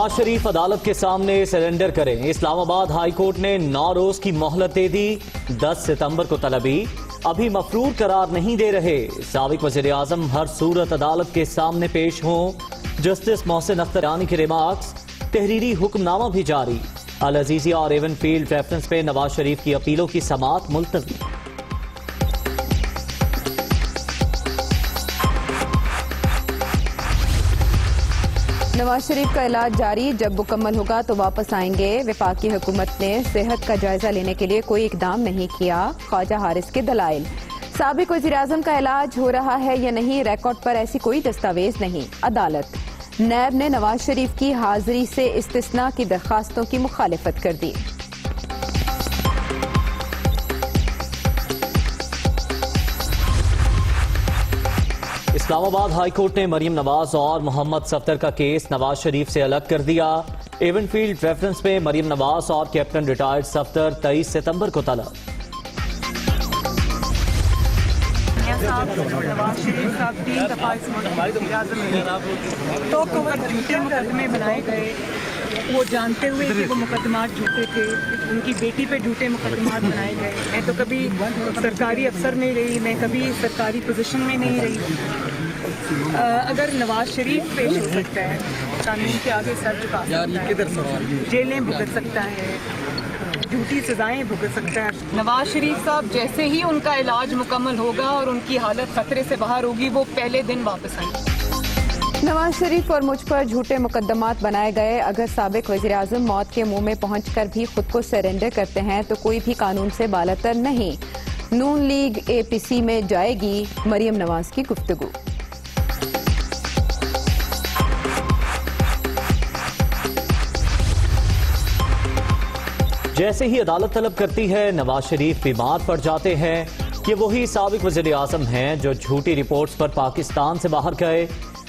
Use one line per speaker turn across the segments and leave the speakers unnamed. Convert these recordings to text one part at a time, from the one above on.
نواز شریف عدالت کے سامنے سرنڈر کریں۔ اسلام آباد ہائی کورٹ نے 9 روز کی مہلت دے دی۔ 10 ستمبر کو طلبی ابھی مفرور قرار نہیں دے رہے۔ سابق وزیر اعظم ہر صورت عدالت کے سامنے پیش ہوں۔ جسٹس محسن اخترانی کے ریمارکس، تحریری حکم نامہ بھی جاری۔ العزیزی اور ایون فیلڈ ریفرنس پہ نواز شریف کی اپیلوں کی سماعت ملتوی۔
نواز شریف کا علاج جاری، جب مکمل ہوگا تو واپس آئیں گے۔ وفاقی حکومت نے صحت کا جائزہ لینے کے لیے کوئی اقدام نہیں کیا، خواجہ حارث کے دلائل۔ سابق وزیر اعظم کا علاج ہو رہا ہے یا نہیں، ریکارڈ پر ایسی کوئی دستاویز نہیں۔ عدالت، نیب نے نواز شریف کی حاضری سے استثناء کی درخواستوں کی مخالفت کر دی۔
اسلام آباد ہائی کورٹ نے مریم نواز اور محمد صفدر کا کیس نواز شریف سے الگ کر دیا۔ ایون فیلڈ ریفرنس میں مریم نواز اور کیپٹن ریٹائرڈ صفدر 23 ستمبر کو طلب۔
نواز شریف صاحب 3 دفعہ اس ملک کے وزیر اعظم ہیں، تو جھوٹے مقدمے بنائے گئے، وہ جانتے ہوئے کہ وہ مقدمات جھوٹے تھے۔ ان کی بیٹی پہ جھوٹے مقدمات بنائے گئے۔ میں تو کبھی سرکاری افسر نہیں رہی، میں کبھی سرکاری پوزیشن میں نہیں رہی۔ اگر نواز شریف پیش ہو سکتا ہے، قانون کے آگے سر جھکا سکتا ہے، جیلیں بھگت سکتا ہے، جھوٹی سزائیں بھگت سکتا ہے۔ نواز شریف صاحب جیسے ہی ان کا علاج مکمل ہوگا اور ان کی حالت خطرے سے باہر ہوگی، وہ پہلے دن واپس آئیں گے۔
نواز شریف اور مجھ پر جھوٹے مقدمات بنائے گئے۔ اگر سابق وزیر اعظم موت کے منہ میں پہنچ کر بھی خود کو سرنڈر کرتے ہیں تو کوئی بھی قانون سے بالاتر نہیں۔ نون لیگ اے پی سی میں جائے گی، مریم نواز کی گفتگو۔
جیسے ہی عدالت طلب کرتی ہے، نواز شریف بیمار پڑ جاتے ہیں۔ یہ وہی سابق وزیر اعظم ہیں جو جھوٹی رپورٹس پر پاکستان سے باہر گئے۔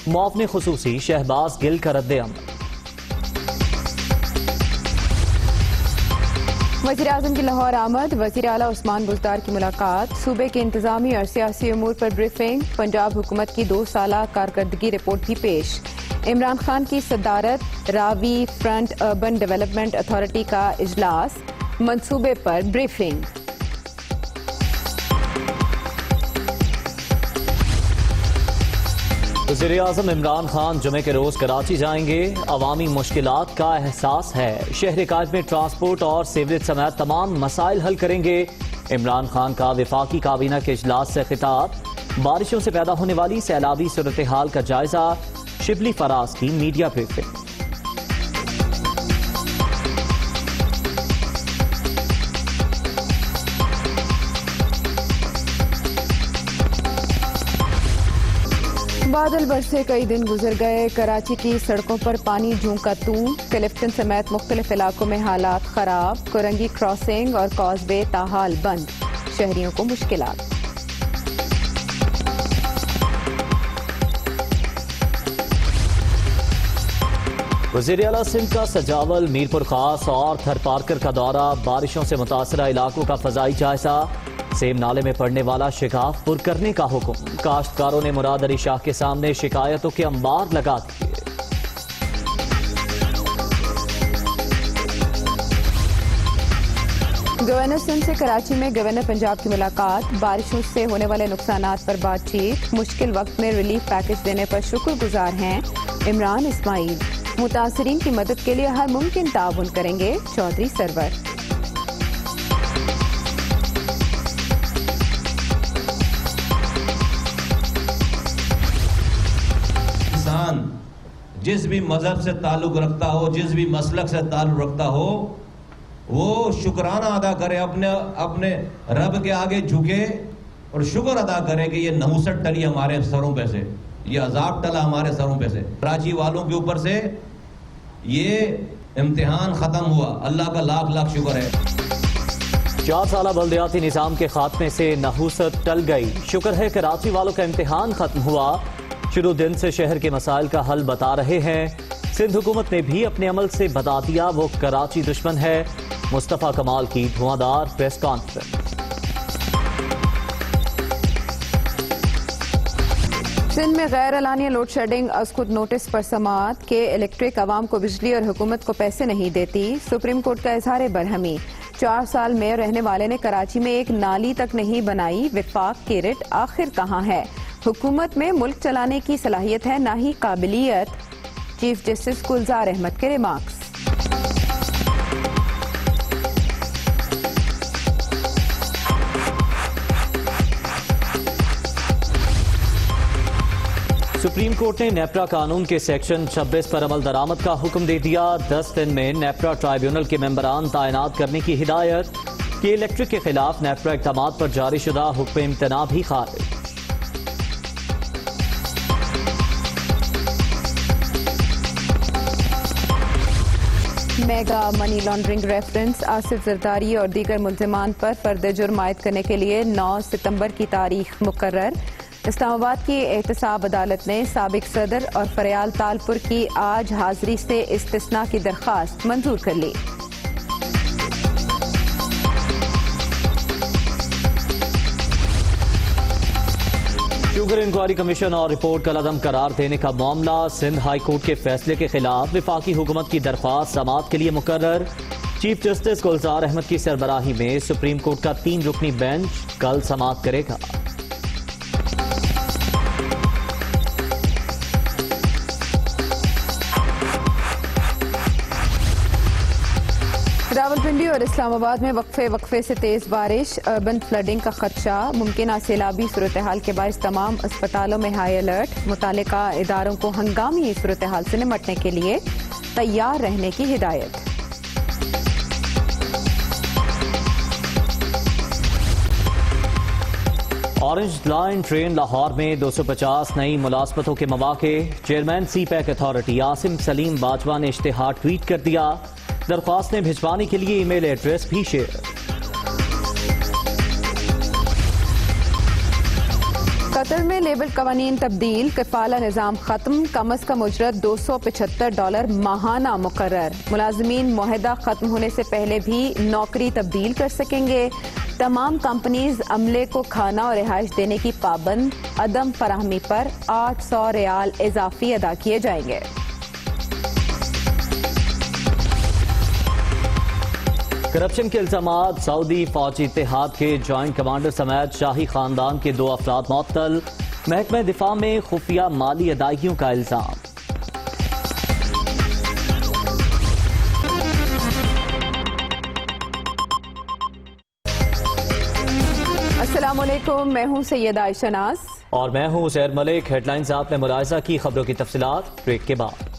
معاون خصوصی شہباز گل کا رد عمل۔
وزیر اعظم کی لاہور آمد، وزیر اعلیٰ عثمان بزدار کی ملاقات، صوبے کے انتظامی اور سیاسی امور پر بریفنگ، پنجاب حکومت کی 2 سالہ کارکردگی رپورٹ بھی پیش۔ عمران خان کی صدارت راوی فرنٹ اربن ڈیولپمنٹ اتھارٹی کا اجلاس، منصوبے پر بریفنگ۔
وزیر اعظم عمران خان جمعے کے روز کراچی جائیں گے۔ عوامی مشکلات کا احساس ہے، شہر کاج میں ٹرانسپورٹ اور سیوریج سمیت تمام مسائل حل کریں گے۔ عمران خان کا وفاقی کابینہ کے اجلاس سے خطاب، بارشوں سے پیدا ہونے والی سیلابی صورتحال کا جائزہ، شبلی فراز کی میڈیا بریفنگ۔
بادل برسے کئی دن گزر گئے، کراچی کی سڑکوں پر پانی جوں کا توں، کلفٹن سمیت مختلف علاقوں میں حالات خراب، کورنگی کراسنگ اور کاز وے تاحال بند، شہریوں کو مشکلات۔
وزیر اعلیٰ سندھ کا سجاول، میرپور خاص اور تھر پارکر کا دورہ، بارشوں سے متاثرہ علاقوں کا فضائی جائزہ، سیم نالے میں پڑنے والا شگاف پر کرنے کا حکم۔ کاشتکاروں نے مراد علی شاہ کے سامنے شکایتوں کے انبار لگا دیے۔
گورنر سندھ سے کراچی میں گورنر پنجاب کی ملاقات، بارشوں سے ہونے والے نقصانات پر بات چیت، مشکل وقت میں ریلیف پیکج دینے پر شکر گزار ہیں عمران اسماعیل، متاثرین کی مدد کے لیے ہر ممکن تعاون کریں گے چودھری سرور۔
جس بھی مذہب سے تعلق رکھتا ہو، جس بھی مسلک سے تعلق رکھتا ہو، وہ شکرانہ ادا کرے، اپنے رب کے آگے جھکے اور شکر ادا کرے کہ یہ نحوست ٹلی ہمارے سروں پہ سے، یہ عذاب ٹلا ہمارے سروں پہ سے، کراچی والوں کے اوپر سے یہ امتحان ختم ہوا۔ اللہ کا لاکھ لاکھ شکر ہے۔
4 سالہ بلدیاتی نظام کے خاتمے سے نحوست ٹل گئی، شکر ہے کراچی والوں کا امتحان ختم ہوا۔ شروع دن سے شہر کے مسائل کا حل بتا رہے ہیں۔ سندھ حکومت نے بھی اپنے عمل سے بتا دیا وہ کراچی دشمن ہے۔ مصطفیٰ کمال کی دھواں دار پریس کانفرنس۔
सिंध में गैर एलानिया लोड शेडिंग आज खुद नोटिस पर समाअत के इलेक्ट्रिक आवाम को बिजली और हुकूमत को पैसे नहीं देती। सुप्रीम कोर्ट का इजहार बरहमी। 4 साल में रहने वाले ने कराची में एक नाली तक नहीं बनाई। विफाक की रिट आखिर कहाँ है? हुकूमत में मुल्क चलाने की सलाहियत है, ना ही काबिलियत। चीफ जस्टिस गुलजार अहमद के रिमार्क्स।
सुप्रीम कोर्ट ने नेपरा कानून के सेक्शन 26 पर अमल दरामद का हुक्म दे दिया। 10 दिन में नेपरा ट्राइब्यूनल के मेंबरान तैनात करने की हिदायत की। इलेक्ट्रिक के खिलाफ नेपरा इक़दामात पर जारी शुदा हुक्म इम्तना भी खारिज।
Mega money laundering reference Asif Zardari और दीगर मुल्जिमान पर फर्द जुर्म आयद करने के लिए 9 सितंबर की तारीख मुकर्रर। इस्लामाबाद की एहतसाब अदालत ने साबिक सदर और फरियाल तालपुर की आज हाजिरी से इस्तिस्ना की दरख्वास्त मंजूर कर ली।
शुगर इंक्वायरी कमीशन और रिपोर्ट कल अदम करार देने का मामला सिंध हाई कोर्ट के फैसले के खिलाफ विफाकी हुकूमत की दरख्वास्त समाअत के लिए मुकर्रर। चीफ जस्टिस गुलजार अहमद की सरबराही में सुप्रीम कोर्ट का 3 रुकनी बेंच कल समाअत करेगा।
रावलपिंडी और इस्लामाबाद में वक्फे से तेज बारिश। अर्बन फ्लडिंग का खदशा। मुमकिन सैलाबी सूरत हाल के बायस तमाम अस्पतालों में हाई अलर्ट। मुतालिका इदारों को हंगामी सूरत हाल से निपटने के लिए तैयार रहने की हिदायत।
ऑरेंज लाइन ट्रेन लाहौर में 250 नई मुलाजमतों के मौके। Chairman C pack authority Asim Salim Bajwa ने इश्तिहार ट्वीट कर दिया। दरख्वास्तें भिजवाने के लिए ईमेल एड्रेस भी शेयर।
कतर में लेबर कवानीन तब्दील। कफाला निज़ाम खत्म। कम अज कम उजरत $275 माहाना मुकर्रर। मुलाजमीन मुआहदा खत्म होने से पहले भी नौकरी तब्दील कर सकेंगे। तमाम कंपनीज अमले को खाना और रिहाइश देने की पाबंद। अदम फराहमी पर 800 रियाल इजाफी अदा किए जाएंगे।
करप्शन के इल्जामात। सऊदी फौजी इत्तेहाद के जॉइंट कमांडर समेत शाही खानदान के 2 अफराद मुअत्तल। महकमे दिफा में खुफिया माली अदायगियों का इल्जाम।
अस्सलाम वालेकुम, मैं हूं सैयदा आयशा नाज
और मैं हूं उज़ैर मलिक। हेडलाइंस आपने मुलाहिजा की, खबरों की तफसीलात ब्रेक के बाद।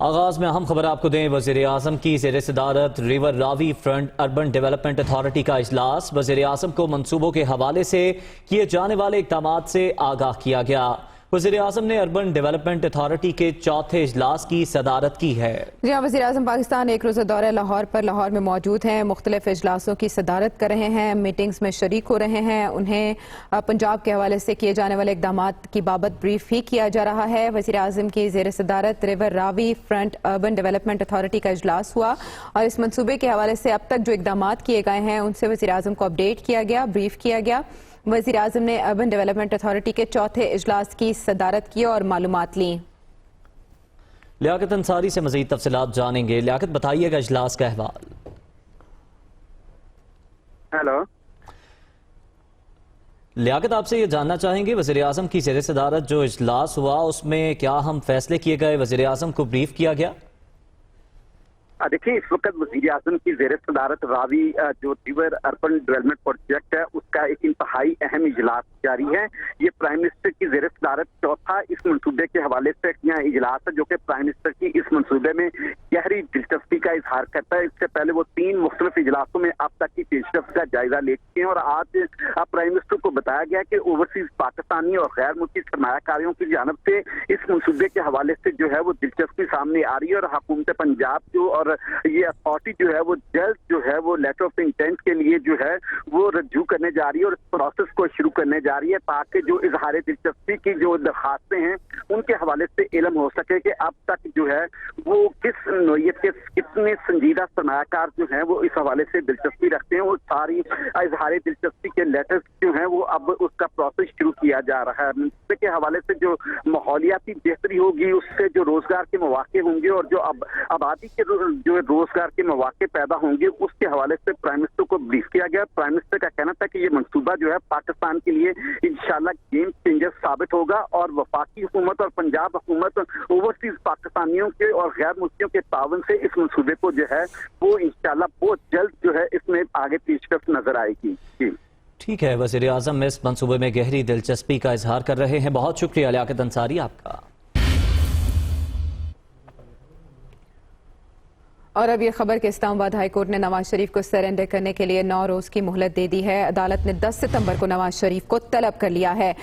आगाज में अहम खबर आपको दें। वज़ीर आज़म की ज़ेर सदारत river Ravi front urban development authority का इजलास। वज़ीर आज़म को मंसूबों के हवाले से किए जाने वाले इक़दामात से आगाह किया गया। वज़ीर आज़म ने अर्बन डेवलपमेंट अथॉरिटी के 4थे इजलास की सदारत की है।
जी हाँ, वज़ीर आज़म पाकिस्तान एक रोज़ा दौरे लाहौर पर लाहौर में मौजूद हैं। मुख्तलिफ इजलासों की सदारत कर रहे हैं, मीटिंग्स में शरीक हो रहे हैं। उन्हें पंजाब के हवाले से किए जाने वाले इक़दामात की बाबत ब्रीफ भी किया जा रहा है। वज़ीर आज़म की ज़ेर सदारत river Ravi front urban development authority का इजलास हुआ और इस मनसूबे के हवाले से अब तक जो इक़दामात किए गए हैं उनसे वज़ीर आज़म को अपडेट किया गया, ब्रीफ किया गया। वज़ीर आज़म ने अर्बन डेवलपमेंट अथॉरिटी के 4थे इजलास की सदारत की और मालूमात ली।
लियाकत अंसारी से मज़ीद तफसीलात जानेंगे। लियाकत, बताइएगा इजलास का अहवाल।
हेलो
लियाकत, आपसे ये जानना चाहेंगे वज़ीर आज़म की ज़ेर सदारत जो इजलास हुआ उसमें क्या हम फैसले किए गए, वज़ीर आज़म को ब्रीफ किया गया?
देखिए, इस वक्त वज़ीर आज़म की ज़ेर सदारत रावी जो रिवर अर्बन डेवलपमेंट प्रोजेक्ट है उसका एक इंतहाई अहम इजलास जारी है। ये प्राइम मिनिस्टर की ज़ेर सदारत 4था इस मनसूबे के हवाले से यह इजलास है जो कि प्राइम मिनिस्टर की इस मनसूबे में गहरी दिलचस्पी का इजहार करता है। इससे पहले वो 3 मुख्तलिफ इजलासों में अब तक की पेशरफ्त का जायजा ले चुके हैं और आज प्राइम मिनिस्टर को बताया गया कि ओवरसीज पाकिस्तानी और गैर मुल्की सरमायाकारियों की जानब से इस मनसूबे के हवाले से जो है वो दिलचस्पी सामने आ रही है और हुकूमत पंजाब जो और ये अथॉरिटी जो है वो जल्द जो है वो लेटर ऑफ इंटेंट के लिए जो है वो रज्जू करने जा रही है और इस प्रोसेस को शुरू करने जा रही है ताकि जो इजहार दिलचस्पी की जो दरखास्तें हैं उनके हवाले से इल्म हो सके कि अब तक जो है वो किस नोयत के जितने संजीदा सरमायाकार जो हैं वो इस हवाले से दिलचस्पी रखते हैं, वो सारी इजहार दिलचस्पी के लेटर्स जो हैं वो अब उसका प्रोसेस शुरू किया जा रहा है। मनसूबे के हवाले से जो माहौलियाती बेहतरी होगी, उससे जो रोजगार के मौके होंगे और जो अब आबादी के जो रोजगार के मौके पैदा होंगे, उसके हवाले से प्राइम मिनिस्टर को ब्रीफ किया गया। प्राइम मिनिस्टर का कहना था कि ये मंसूबा जो है पाकिस्तान के लिए इंशाल्लाह गेम चेंजर साबित होगा और वफाकी हुकूमत और पंजाब हुकूमत ओवरसीज पाकिस्तानियों के और गैर मुल्कियों के तावन से इस मंसूबे को जो है वो इंशाल्लाह बहुत जल्द जो है इसमें आगे पेशकश नजर आएगी। जी
ठीक है, वज़ीर आज़म इस मंसूबे में गहरी दिलचस्पी का इजहार कर रहे हैं। बहुत शुक्रिया लियाकत अंसारी आपका।
और अब ये खबर कि इस्लामाबाद हाई कोर्ट ने नवाज शरीफ को सरेंडर करने के लिए 9 रोज की मोहलत दे दी है। अदालत ने 10 सितंबर को नवाज शरीफ को तलब कर लिया है।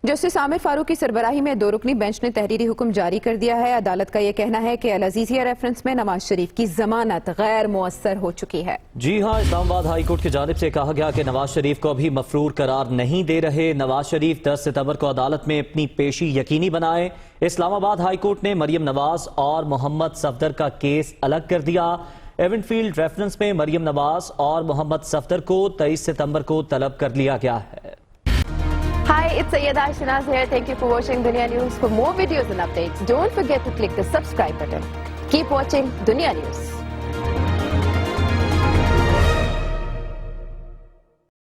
जस्टिस आमिर फारूक की सरबराही में 2 रुकनी बेंच ने तहरीरी हुक्म जारी कर दिया है। अदालत का यह कहना है कि अल अजीजिया रेफरेंस में नवाज शरीफ की जमानत गैर मुअस्सर हो चुकी है।
जी हाँ, इस्लामाबाद हाई कोर्ट की जानिब से कहा गया कि नवाज शरीफ को अभी मफरूर करार नहीं दे रहे। नवाज शरीफ 10 सितंबर को अदालत में अपनी पेशी यकीनी बनाए। इस्लामाबाद हाई कोर्ट ने मरियम नवाज और मोहम्मद सफदर का केस अलग कर दिया। एवेंफील्ड रेफरेंस में मरियम नवाज और मोहम्मद सफदर को 23 सितंबर को तलब कर लिया गया है।
Hi, it's Sayyeda Shinaz here. Thank you for watching Dunia News. For more videos and updates, don't forget to click the subscribe button. Keep watching Dunia News.